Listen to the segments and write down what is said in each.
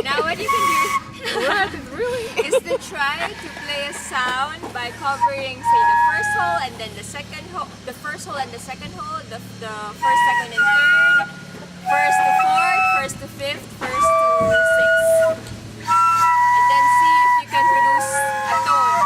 Now what you can do is to try to play a sound by covering, say, the first hole and then the second hole, the first hole and the second hole, the first, second, and third, first to fourth, first to fifth, first to sixth, and then see if you can produce a tone.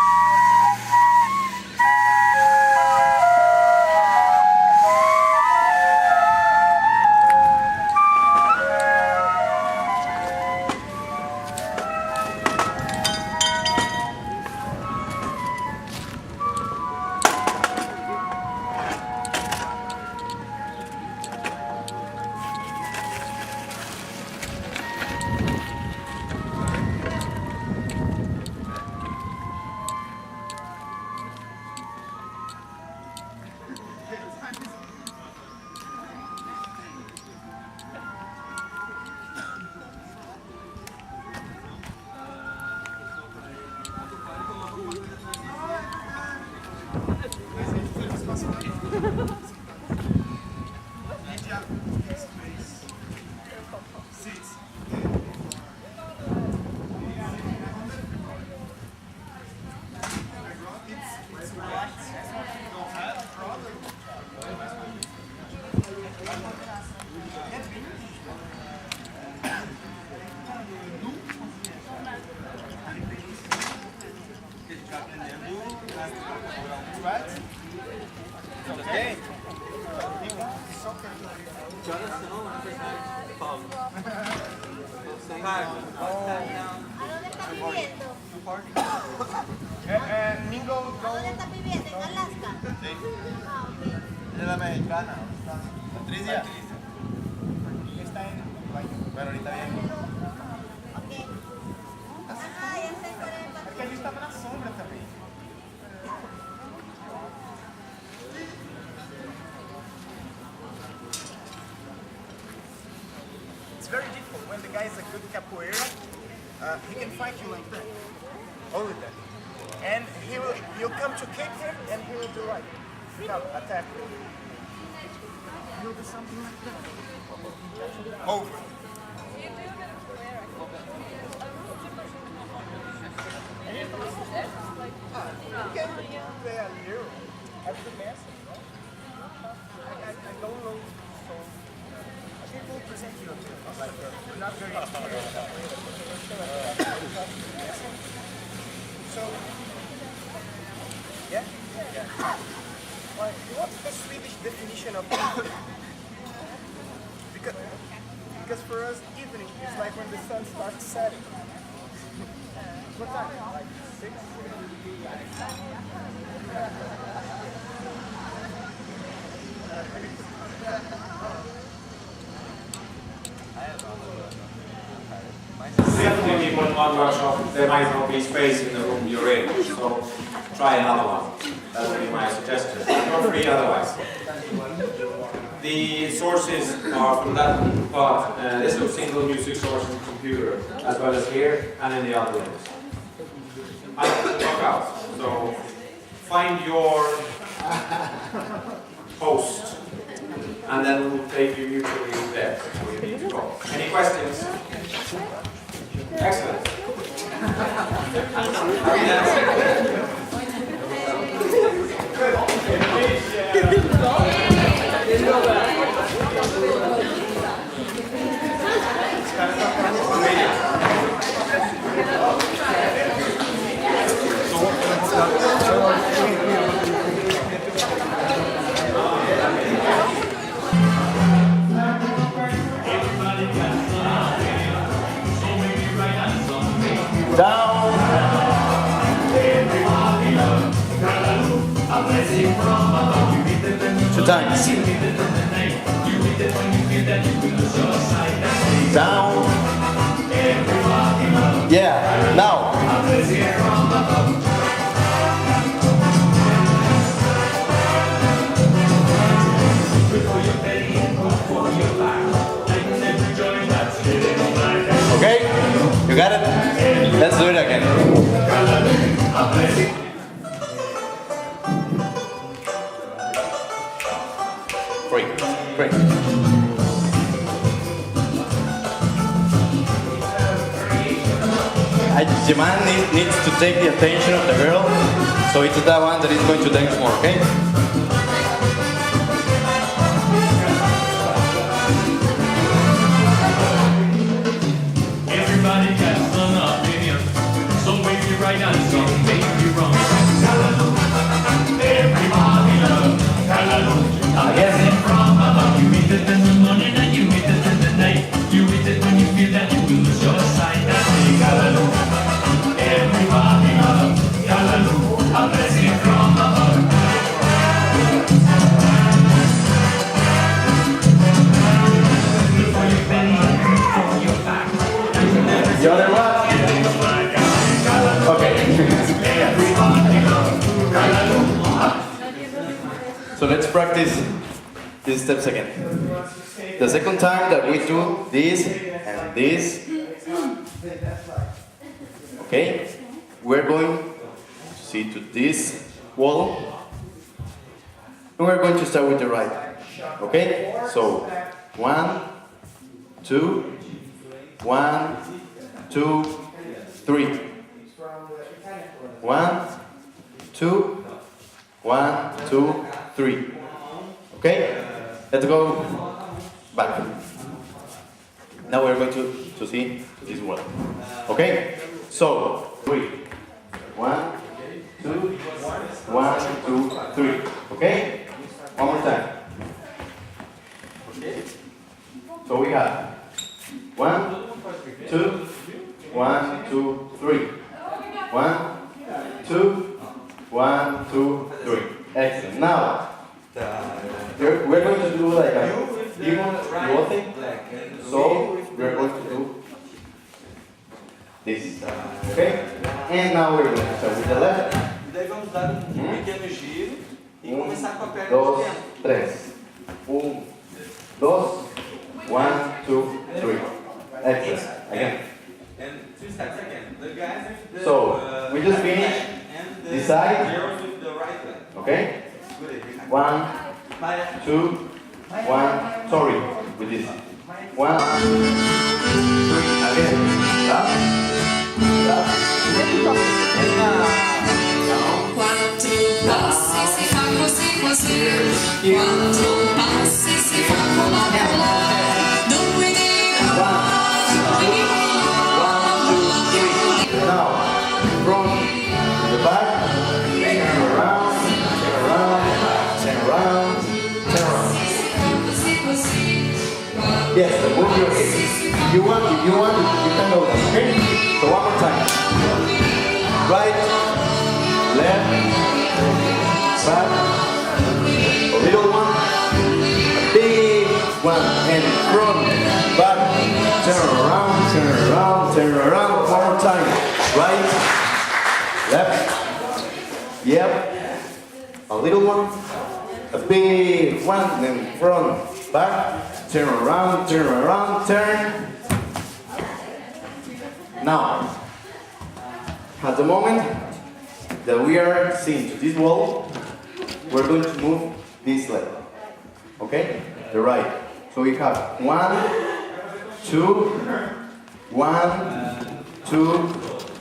Mingo, ¿Dónde está viviendo? ¿En Alaska? Sí. Ah, ok. Ella es la mexicana. Patricia. Está en baño. Pero ahorita bien. Ok. Ah, ya sé cuál es. Es que allí está la sombra también. It's very difficult when the guy is a good capoeira. He can fight you like that. Only that. And he'll come to kick him and he will do like, come, attack you. He'll do something like that. Over. You can play a little. That's the message, right? I don't know. So, I think we'll present you a bit. Like, you're not very experienced. So, yeah? Yeah. Well, what's the Swedish definition of evening? Because for us, evening is like when the sun starts setting. What time? Like 6? Definitely people in one workshop, there might not be space in the room you're in, so try another one. That would be my suggestion. You're free otherwise. The sources are from that part. This is a single music source in the computer, as well as here and in the other rooms. I work out, so find your host, and then we'll take you mutually there where you need to go. Any questions? Excellent. Happy dancing. Down. Two times. Down. Yeah, now. Okay, you got it? Let's do it again. Great, great. the man needs to take the attention of the girl, so it's that one that is going to dance more, okay? Everybody got some opinion, some way you right and some way you wrong. Everybody loves Hallelujah. Again. From above, you eat it in the morning and you eat it in the night. You eat it when you feel that you will lose your sight. That's it, Hallelujah. Everybody loves Hallelujah. A blessing from above. Look for your belly and for your back. The other one? Okay. So let's practice these steps again. The second time that we do this and this, okay, we're going to see to this wall, and we're going to start with the right. Okay, so 1, 2, 1, 2, 3. 1, 2, 1, 2, 3. Okay? Let's go back. Now we're going to see this one. Okay? So 3. 1, 2, 1, 2, 3. Okay? One more time. So we have 1, 2, 1, 2, 3. 1, 2, 1, 2, 3. Excellent. Now, we're going to do like a even thing. So we're going to do this. Okay? And now we're going to start with the left. E daí vamos dar pequeno giro e começar com a perna de 2, dentro. 3. 1, 2, 1, 2, 3. Excellent. Again. And 2 steps again. The guys with the So, we just finished and this side. girls with the right leg. Okay? Good idea. 1, 2, 1. Sorry, with this. 1, 3. Again. Up. Up. Quanto passi si fa così così, quanto passi si fa con la bella, dunque Now, from the back, turn around, turn around, turn around, turn around. Yes, move your hips. If you want, you can go down, okay? So one more time. Right, left, back, a little one, a big one, and front, back, turn around, turn around, turn around. One more time. Right, left, yep, a little one, a big one, then front, back, turn around, turn. Now, at the moment that we are seeing to this wall, we're going to move this leg, okay? The right. So we have 1, 2, 1, 2,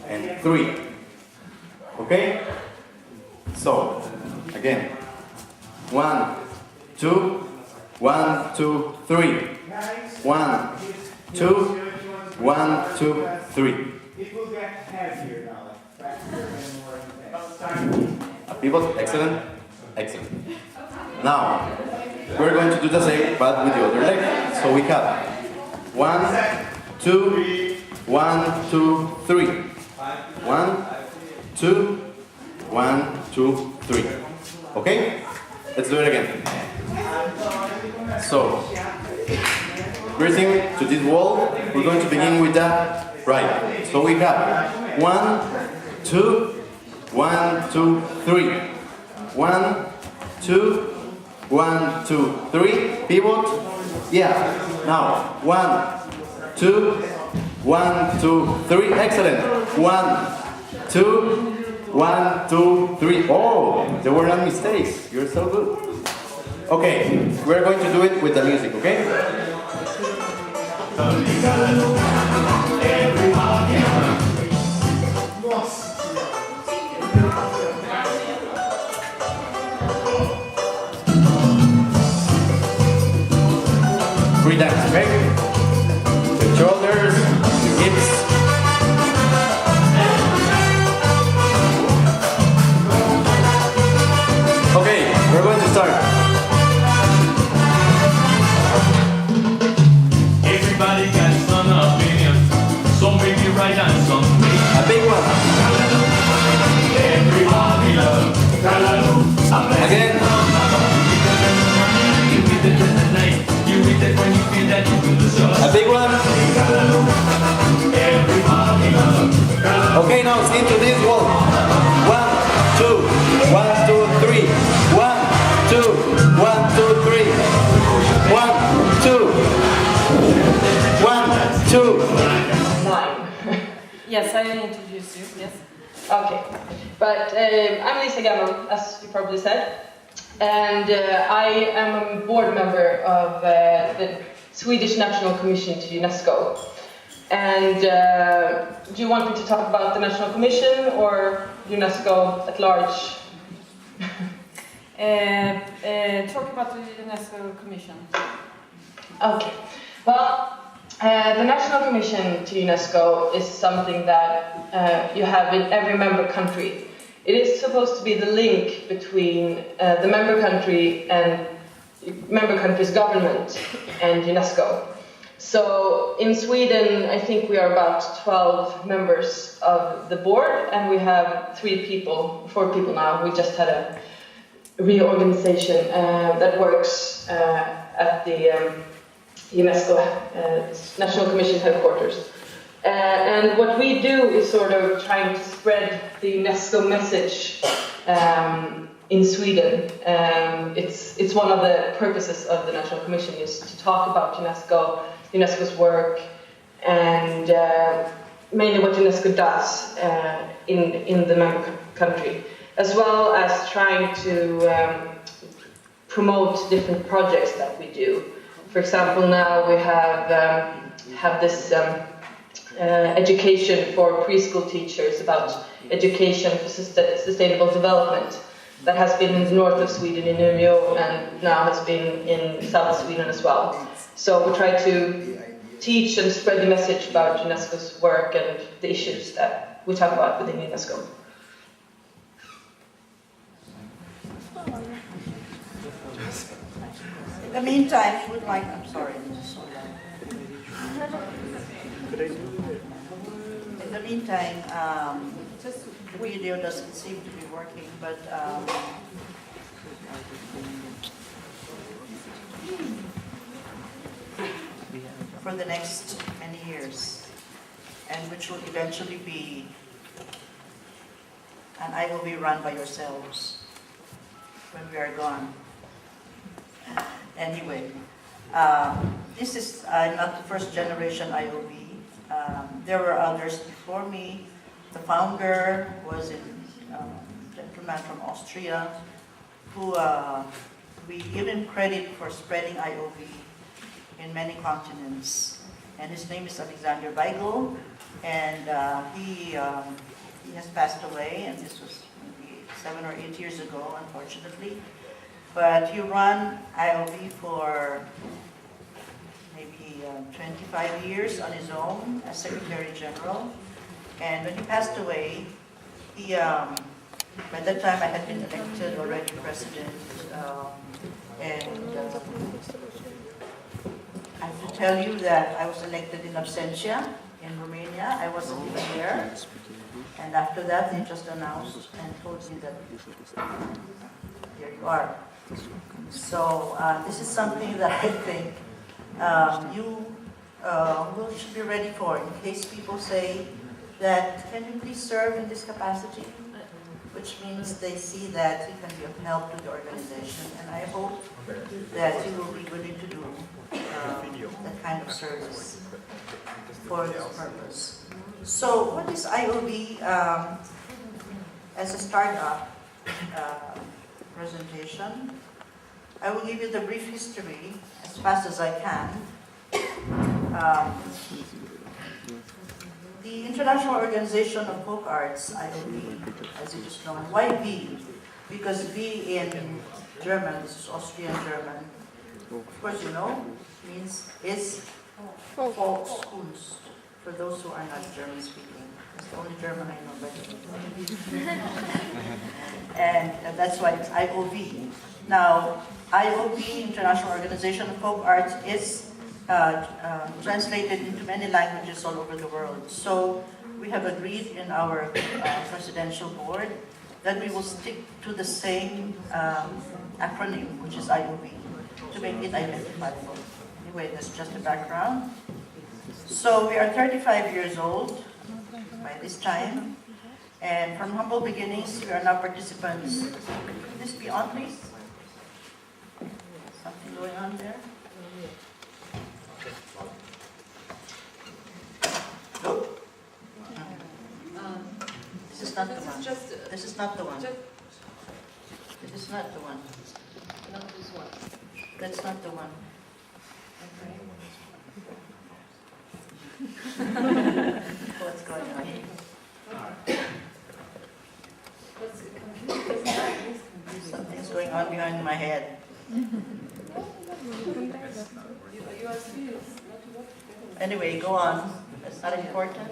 and 3. Okay? So, again. 1, 2, 1, 2, 3. 1, 2, 1, 2, 3. It will get heavier now. A pivot, excellent. Excellent. Now, we're going to do the same, but with the other leg. So we have 1, 2, 1, 2, 3. 1, 2, 1, 2, 3. Okay? Let's do it again. So, breathing to this wall, we're going to begin with that right. So we have 1, 2, 1, 2, 3. 1, 2, 1, 2, 3. Pivot. Yeah. Now 1, 2, 1, 2, 3. Excellent. 1, 2, 1, 2, 3. Oh, there were no mistakes. You're so good. Okay, we're going to do it with the music, okay? Yes, I introduced you, yes. Okay, but I'm Lisa Gammon, as you probably said, and I am a board member of the Swedish National Commission to UNESCO. And do you want me to talk about the National Commission or UNESCO at large? Talk about the UNESCO Commission. Okay, well, the National Commission to UNESCO is something that you have in every member country. It is supposed to be the link between the member country and member country's government and UNESCO. So in Sweden, I think we are about 12 members of the board, and we have 4 people now. We just had a reorganization that works at the UNESCO National Commission headquarters. And what we do is sort of trying to spread the UNESCO message in Sweden. It's one of the purposes of the National Commission is to talk about UNESCO's work, and mainly what UNESCO does in the member country, as well as trying to promote different projects that we do. For example, now we have this education for preschool teachers about education for sustainable development that has been in the north of Sweden in Umeå and now has been in south Sweden as well. So we try to teach and spread the message about UNESCO's work and the issues that we talk about within UNESCO. In the meantime, we would like, I'm sorry. In the meantime, the video doesn't seem to be working, but for the next many years, and which will eventually be, and I will be run by yourselves when we are gone. Anyway, this is not the first generation IOB. There were others before me. The founder was a gentleman from Austria who we give him credit for spreading IOB in many continents. And his name is Alexander Weigel, and he has passed away, and this was maybe 7 or 8 years ago, unfortunately. But he ran IOB for maybe 25 years on his own as Secretary General. And when he passed away, he, by that time I had been elected already president. I have to tell you that I was elected in absentia in Romania. I wasn't even there. And after that, they just announced and told me that here you are. So this is something that I think you should be ready for in case people say that, can you please serve in this capacity? Which means they see that you can be of help to the organization, and I hope that you will be willing to do that kind of service for this purpose. So what is IOB as a startup presentation? I will give you the brief history as fast as I can. The International Organization of Folk Arts, IOB, as it is known. Why V? Because V in German, this is Austrian German, of course you know, means is Volkskunst, for those who are not German speaking. It's the only German I know, but and that's why it's IOV. Now, IOB, International Organization of Folk Arts, is translated into many languages all over the world. So we have agreed in our presidential board that we will stick to the same acronym, which is IOB, to make it identifiable. Anyway, that's just a background. So we are 35 years old by this time, and from humble beginnings, we are now participants. Could this be on, please? Something going on there? Nope. not the This one. is just, This is not the one. just This is not the one. not this one. That's not the one. What's going on? What's the computer doesn't like this computer. Something's going on behind my head. USB is not what. Anyway, go on. That's not important.